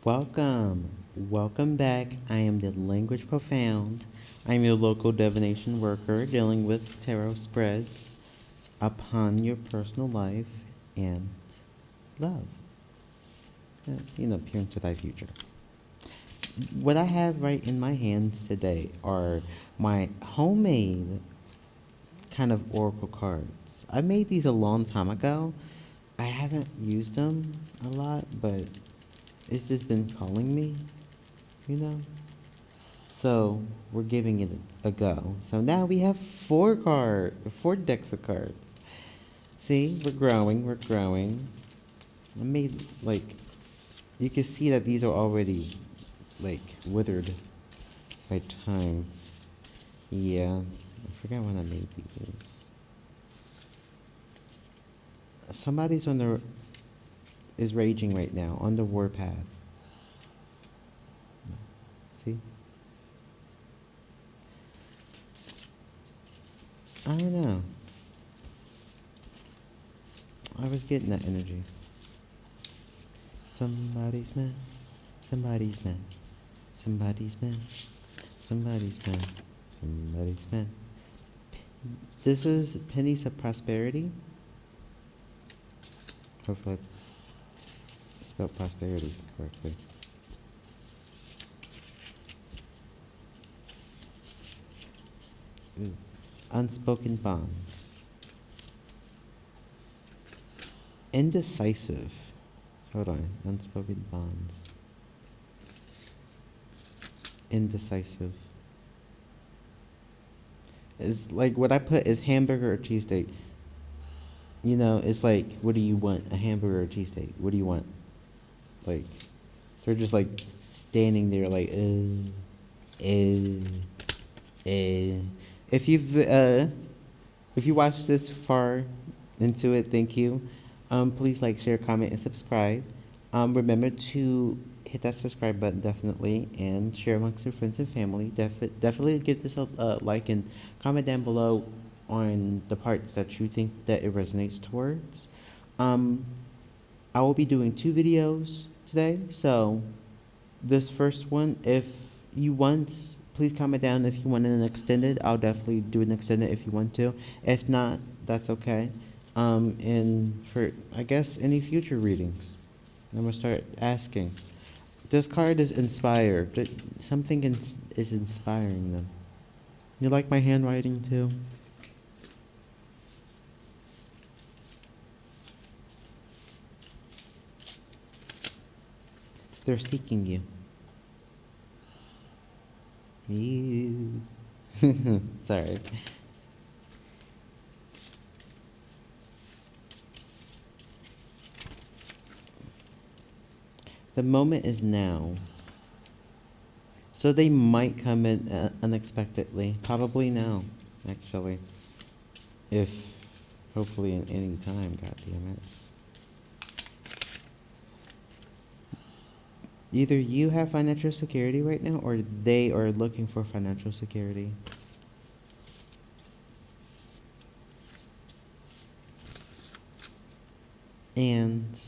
Welcome back. I am the Language Profound. I'm your local divination worker dealing with tarot spreads upon your personal life and love. Peer into thy future. What I have right in my hands today are my homemade kind of oracle cards. I made these a long time ago. I haven't used them a lot, but it's just been calling me, you know? So we're giving it a go. So now we have four decks of cards. See, we're growing. I made, you can see that these are already, withered by time. Yeah, I forgot when I made these. Somebody's is raging right now on the Warpath. See? I don't know. I was getting that energy. Somebody's mad. Somebody's mad. Somebody's mad. Somebody's mad. Somebody's mad. This is Pennies of Prosperity. Hopefully I spelled prosperity correctly. Ooh. Unspoken bonds. Indecisive. Hold on. Unspoken bonds. Indecisive. It's like what I put is hamburger or cheesesteak. It's like, what do you want? A hamburger or cheesesteak? What do you want? Like, they're just standing there If you watched this far into it, thank you. Please share, comment, and subscribe. Remember to hit that subscribe button definitely, and share amongst your friends and family. Definitely give this a like and comment down below on the parts that you think that it resonates towards. I will be doing 2 videos today, so this first one, if you want, please comment down if you want an extended. I'll definitely do an extended if you want to. If not, that's okay. And for, I guess, any future readings, I'm gonna start asking. This card is inspired. Something is inspiring them. You like my handwriting too? They're seeking you. You. Sorry. The moment is now. So they might come in unexpectedly. Probably now, actually. If, hopefully in any time, goddammit. Either you have financial security right now, or they are looking for financial security. And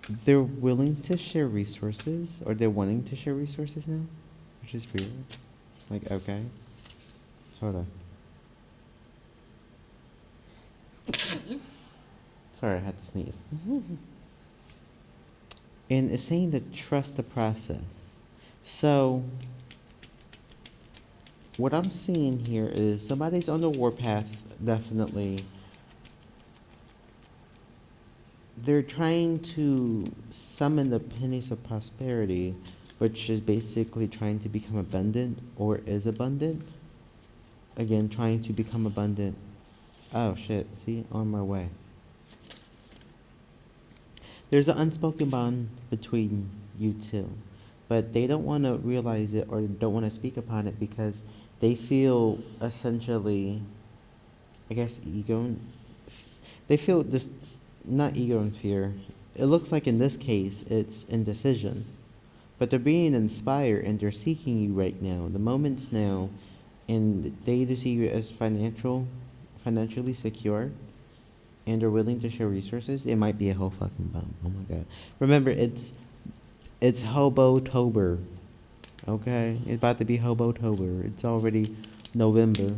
they're willing to share resources, or they're wanting to share resources now, which is weird. Okay. Hold on. Sorry, I had to sneeze. And it's saying to trust the process. So, what I'm seeing here is somebody's on the warpath, definitely. They're trying to summon the pennies of prosperity, which is basically trying to become abundant, or is abundant. Again, trying to become abundant. Oh shit, see, on my way. There's an unspoken bond between you two, but they don't want to realize it or don't want to speak upon it because they feel essentially, I guess, ego. They feel this, not ego and fear. It looks like in this case it's indecision, but they're being inspired and they're seeking you right now. The moment's now, and they either see you as financially secure, and are willing to share resources, it might be a whole fucking bum. Oh my god. Remember, it's Hobo-tober. Okay? It's about to be Hobo-tober. It's already November.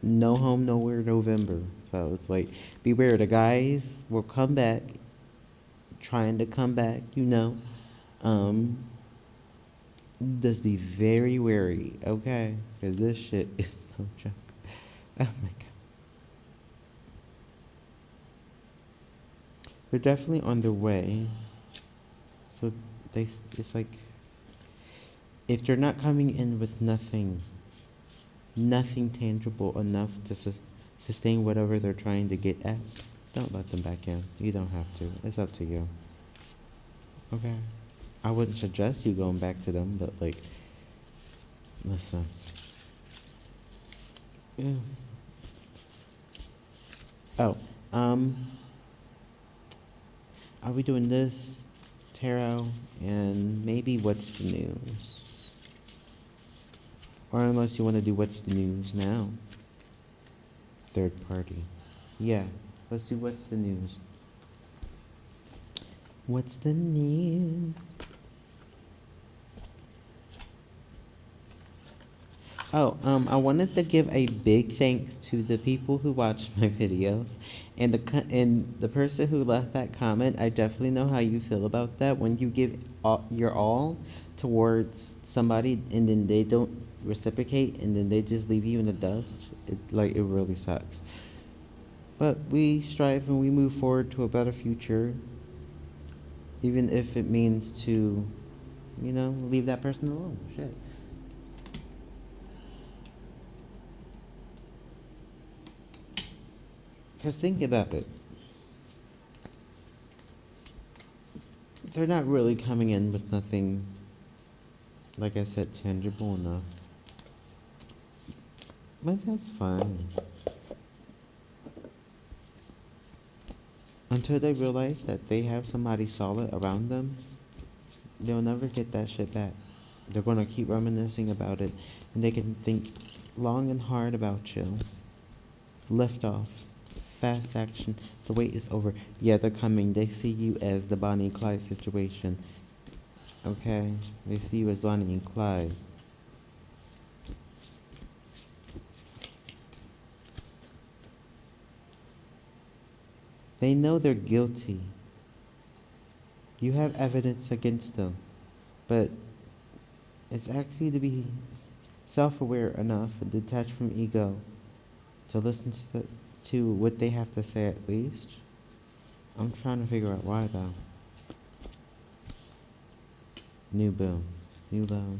No home, nowhere November. So it's like, beware, the guys will come back, trying to come back, you know. Just be very wary, okay? Because this shit is no joke. Oh my god. They're definitely on their way. So it's like, if they're not coming in with nothing tangible enough to sustain whatever they're trying to get at, don't let them back in. You don't have to. It's up to you. Okay? I wouldn't suggest you going back to them, but like, listen. Yeah. Oh, are we doing this, tarot, and maybe what's the news? Or unless you want to do what's the news now. Third party. Yeah, let's do what's the news. What's the news? Oh, I wanted to give a big thanks to the people who watched my videos, and the person who left that comment. I definitely know how you feel about that when you give your all towards somebody and then they don't reciprocate and then they just leave you in the dust. It really sucks. But we strive and we move forward to a better future, even if it means to, leave that person alone. Shit. Because think about it. They're not really coming in with nothing, like I said, tangible enough. But that's fine. Until they realize that they have somebody solid around them, they'll never get that shit back. They're going to keep reminiscing about it, and they can think long and hard about you. Lift off. Fast action. The wait is over. Yeah, they're coming. They see you as the Bonnie and Clyde situation. Okay? They see you as Bonnie and Clyde. They know they're guilty. You have evidence against them. But it's actually to be self-aware enough and detached from ego to listen to what they have to say at least. I'm trying to figure out why though. New boom. New love.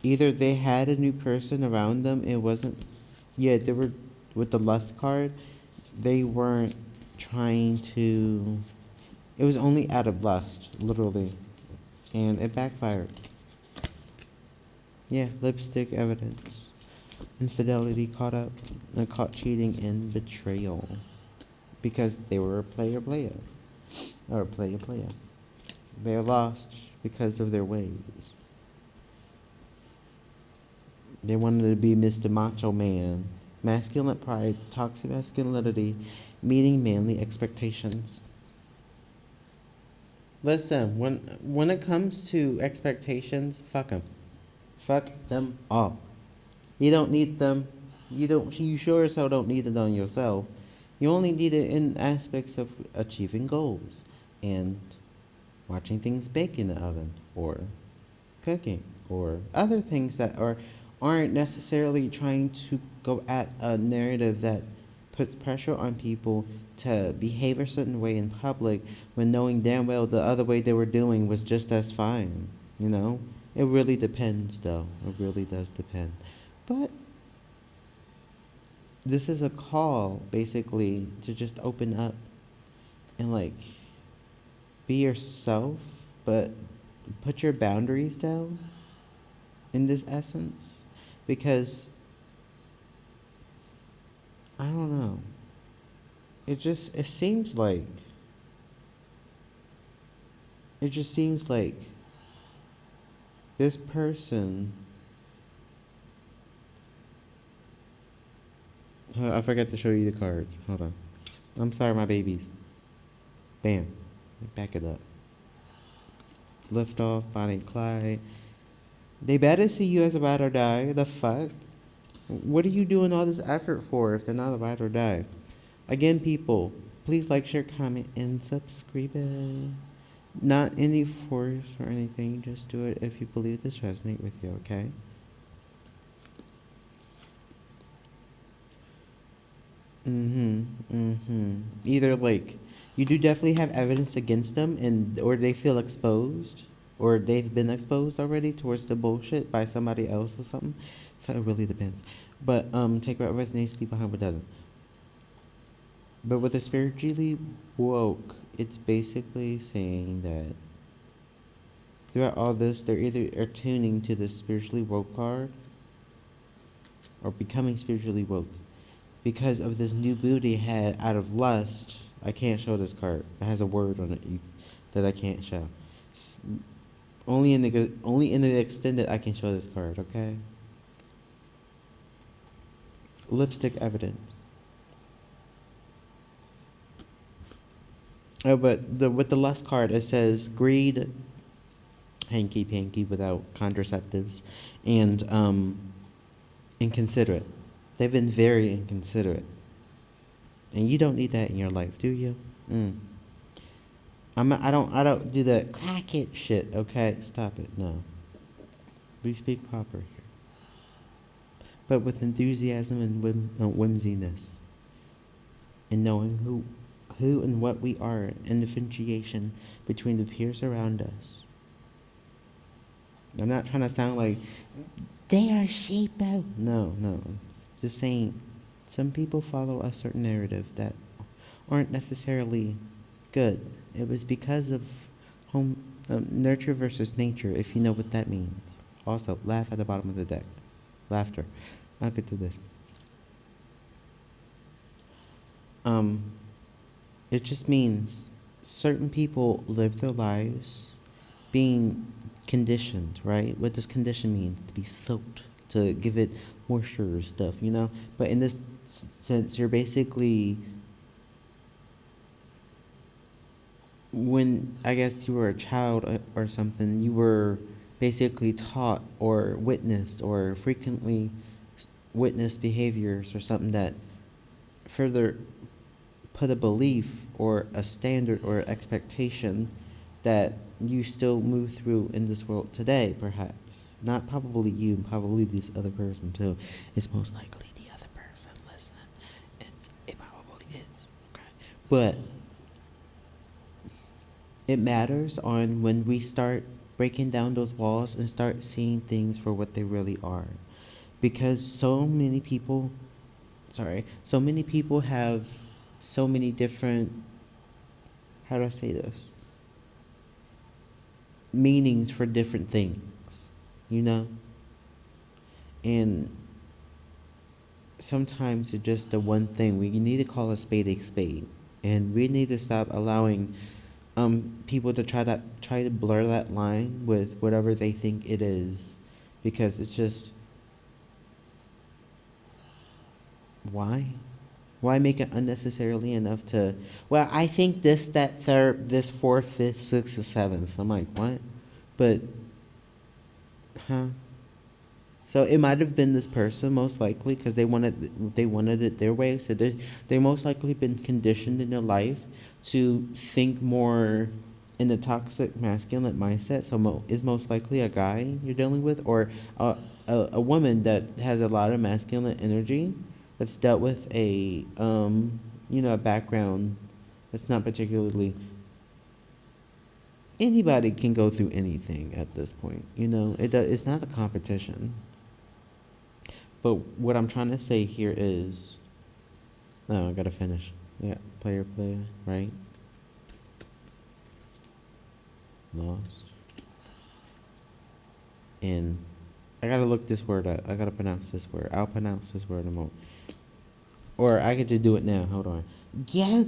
Either they had a new person around them, it wasn't, they were, with the lust card, they weren't trying to, it was only out of lust, literally. And it backfired. Yeah, lipstick evidence. Infidelity caught up, and caught cheating and betrayal. Because they were a player. Or a player. They're lost because of their ways. They wanted to be Mr. Macho Man. Masculine pride, toxic masculinity, meeting manly expectations. Listen, when it comes to expectations, fuck them. Fuck them all. You don't need them. You sure as hell don't need it on yourself. You only need it in aspects of achieving goals and watching things bake in the oven or cooking or other things that aren't necessarily trying to go at a narrative that puts pressure on people to behave a certain way in public when knowing damn well the other way they were doing was just as fine, It really depends, though. It really does depend. But this is a call, basically, to just open up and, be yourself, but put your boundaries down in this essence. Because, I don't know. It just seems like this person I forgot to show you the cards. Hold on. I'm sorry, my babies. Bam. Back it up. Lift off, Bonnie and Clyde. They better see you as a ride or die. The fuck? What are you doing all this effort for if they're not a ride or die? Again, people, please like, share, comment, and subscribe. Not any force or anything. Just do it if you believe this resonates with you, okay? Either like you do definitely have evidence against them and or they feel exposed or they've been exposed already towards the bullshit by somebody else or something. So it really depends. But take what resonates, leave behind what doesn't. But with the spiritually woke, it's basically saying that throughout all this, they're either attuning to the spiritually woke card or becoming spiritually woke. Because of this new booty had out of lust, I can't show this card. It has a word on it that I can't show. Only in the extent that I can show this card, okay? Lipstick evidence. Oh, but with the lust card, it says greed, hanky panky without contraceptives, and inconsiderate. They've been very inconsiderate, and you don't need that in your life, do you? I don't do that clack it shit. Okay, stop it. No, we speak proper here, but with enthusiasm and whimsiness, and knowing who and what we are, and differentiation between the peers around us. I'm not trying to sound like they are sheepo. No. Just saying, some people follow a certain narrative that aren't necessarily good. It was because of nurture versus nature, if you know what that means. Also, laugh at the bottom of the deck. Laughter. I could do this. It just means certain people live their lives being conditioned, right? What does condition mean? To be soaked, to give it moisture stuff, you know? But in this sense, you're basically, when I guess you were a child or something, you were basically taught or witnessed or frequently witnessed behaviors or something that further put a belief or a standard or expectation that you still move through in this world today, perhaps. Not probably you, probably this other person too. It's most likely the other person listening. It probably is. Okay. But it matters on when we start breaking down those walls and start seeing things for what they really are. Because so many people have so many different, how do I say this? Meanings for different things, you know? And sometimes it's just the one thing. We need to call a spade. And we need to stop allowing people to try to blur that line with whatever they think it is. Because it's just, why? Why make it unnecessarily enough to, well, I think this, that, third, this, fourth, fifth, sixth, or seventh. I'm like, what? But, So it might have been this person, most likely, because they wanted it their way. So they most likely been conditioned in their life to think more in the toxic masculine mindset. So is most likely a guy you're dealing with, or a woman that has a lot of masculine energy, that's dealt with a a background that's not particularly. Anybody can go through anything at this point, it's not a competition. But what I'm trying to say here is, I gotta finish. Yeah, player, right? Lost. And I gotta look this word up. I gotta pronounce this word. I'll pronounce this word in a moment. Or I could just do it now. Hold on. Go.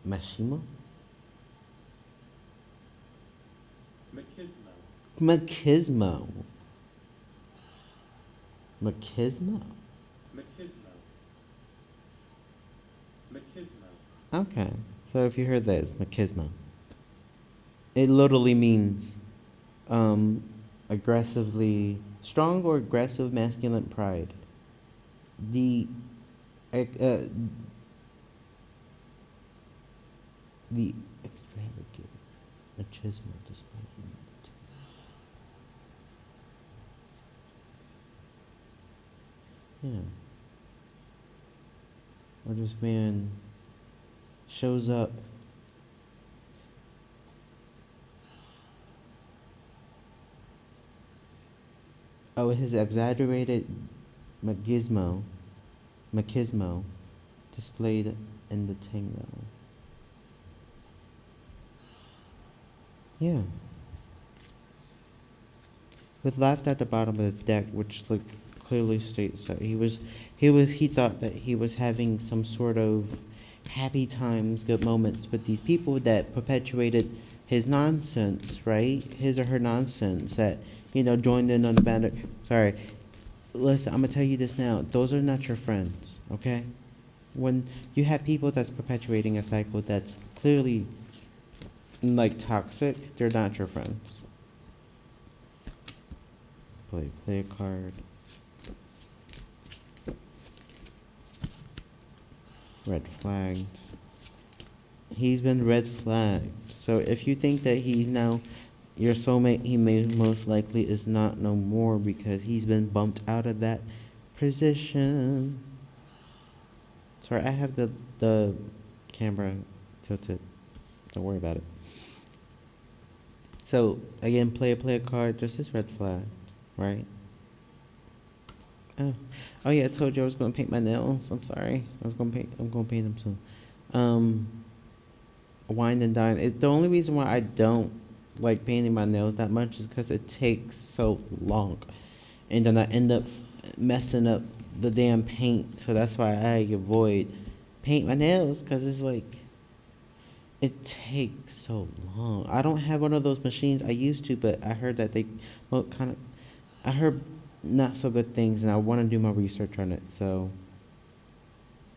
Mashimo? Machismo. Machismo? Machismo. Machismo. Okay. So if you heard that, it's machismo. It literally means aggressively strong or aggressive masculine pride. The the extravagant machismo display. Yeah. Or this man shows up his exaggerated machismo displayed in the tango. Yeah. With laughed at the bottom of the deck, which clearly states that he thought that he was having some sort of happy times, good moments with these people that perpetuated his nonsense, right? His or her nonsense that, joined in on the banner. Sorry. Listen, I'm gonna tell you this now. Those are not your friends, okay? When you have people that's perpetuating a cycle that's clearly toxic, they're not your friends. Play a card. Red flagged. He's been red flagged. So if you think that he's now your soulmate, he may most likely is not no more because he's been bumped out of that position. Sorry, I have the camera tilted. Don't worry about it. So again, play a card. Just this red flag, right? Oh yeah, I told you I was gonna paint my nails. I'm sorry. I'm gonna paint them soon. Wine and dine. The only reason why I don't like painting my nails that much is because it takes so long, and then I end up messing up the damn paint. So that's why I avoid paint my nails, because it's it takes so long. I don't have one of those machines. I used to, but I heard that I heard not so good things, and I want to do my research on it. So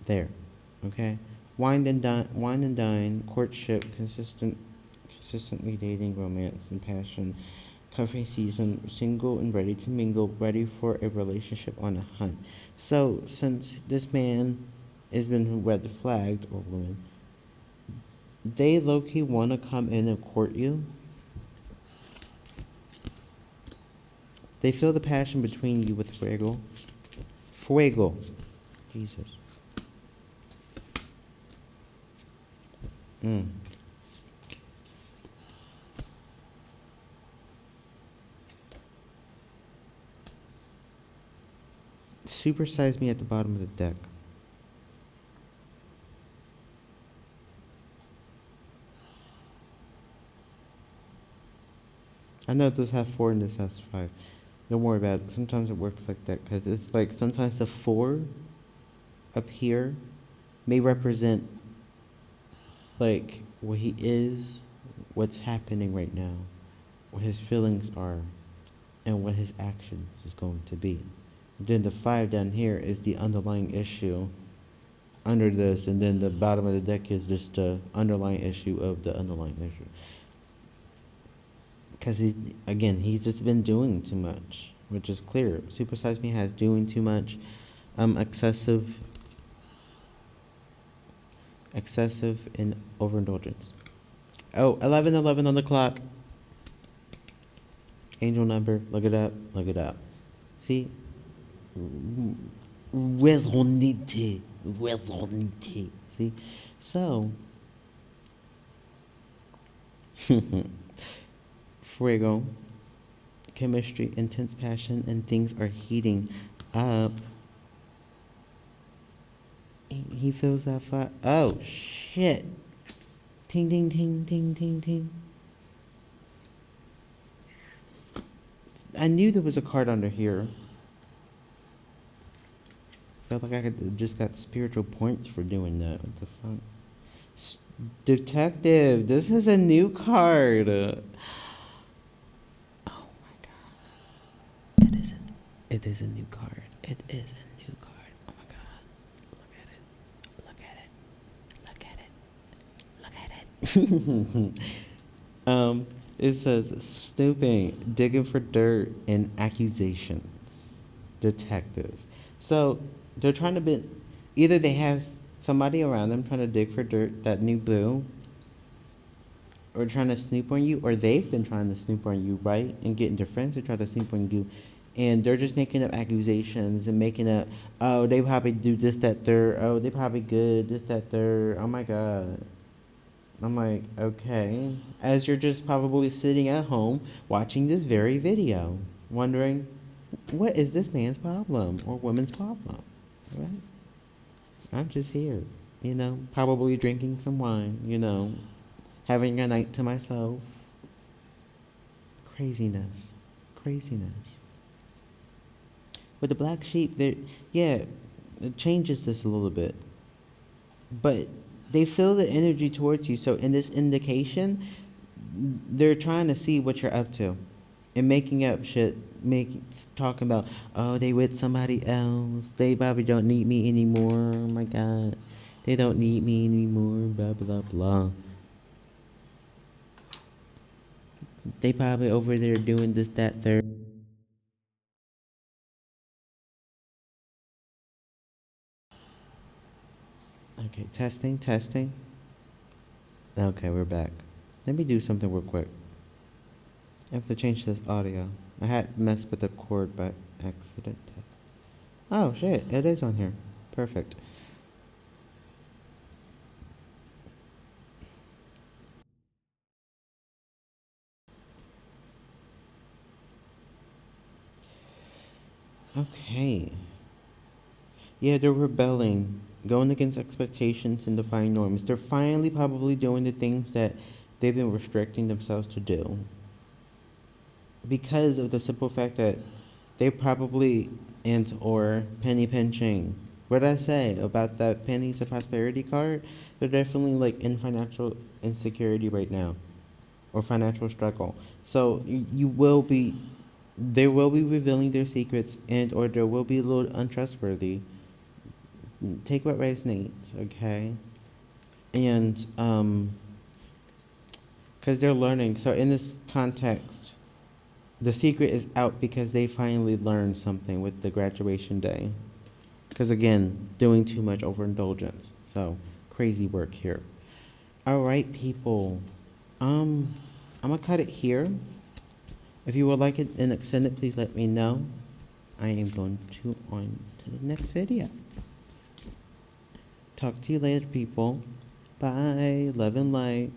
there, okay. Wine and dine, courtship, consistently dating, romance and passion, coffee season, single and ready to mingle, ready for a relationship on a hunt. So since this man has been red flagged, or woman, they low-key want to come in and court you. They feel the passion between you with fuego. Jesus. Supersize me at the bottom of the deck. I know this has 4 and this has 5. Don't worry about it. Sometimes it works like that, because it's sometimes the 4 up here may represent what he is, what's happening right now, what his feelings are, and what his actions is going to be. Then the 5 down here is the underlying issue under this, and then the bottom of the deck is just the underlying issue of the underlying issue. Because he's just been doing too much, which is clear. Supersize Me has doing too much, excessive and overindulgence. Oh, 11:11 on the clock. Angel number, look it up. See? Resonite. See? So, fuego, chemistry, intense passion, and things are heating up. He feels that fire. Oh, shit. Ting, ting, ting, ting, ting, ting. I knew there was a card under here. Felt like I just got spiritual points for doing that. What the fuck? Detective, this is a new card. Oh It is a new card. It is a new card. Oh my god. Look at it. Look at it. Look at it. Look at it. It says snooping, digging for dirt, and accusations. Detective. So they're trying to be either they have somebody around them trying to dig for dirt, that new boo, or trying to snoop on you, or they've been trying to snoop on you, right? And getting their friends to try to snoop on you. And they're just making up accusations and making up, oh, they probably do this, that, third. Oh, they probably good, this, that, third. Oh my God. I'm like, okay. As you're just probably sitting at home watching this very video, wondering, what is this man's problem or woman's problem? Right? I'm just here, probably drinking some wine, having a night to myself. Craziness. Craziness. With the black sheep, yeah, it changes this a little bit. But they feel the energy towards you. So in this indication, they're trying to see what you're up to and making up shit, talking about, oh, they with somebody else. They probably don't need me anymore. Oh my God. They don't need me anymore. Blah, blah, blah. They probably over there doing this, that, third. Okay, testing, testing. Okay, we're back. Let me do something real quick. I have to change this audio. I had messed with the cord by accident. Oh shit, it is on here. Perfect. Okay. Yeah, they're rebelling, going against expectations and defying norms. They're finally probably doing the things that they've been restricting themselves to do. Because of the simple fact that they probably and or penny pinching. What did I say about that pennies of prosperity card? They're definitely like in financial insecurity right now, or financial struggle. So you will be, they will be revealing their secrets, and or they will be a little untrustworthy. Take what resonates, okay? And because they're learning. So in this context, the secret is out because they finally learned something with the graduation day. Because again, doing too much overindulgence. So crazy work here. All right, people. I'm gonna cut it here. If you would like it and extend it, please let me know. I am going to on to the next video. Talk to you later, people. Bye. Love and light.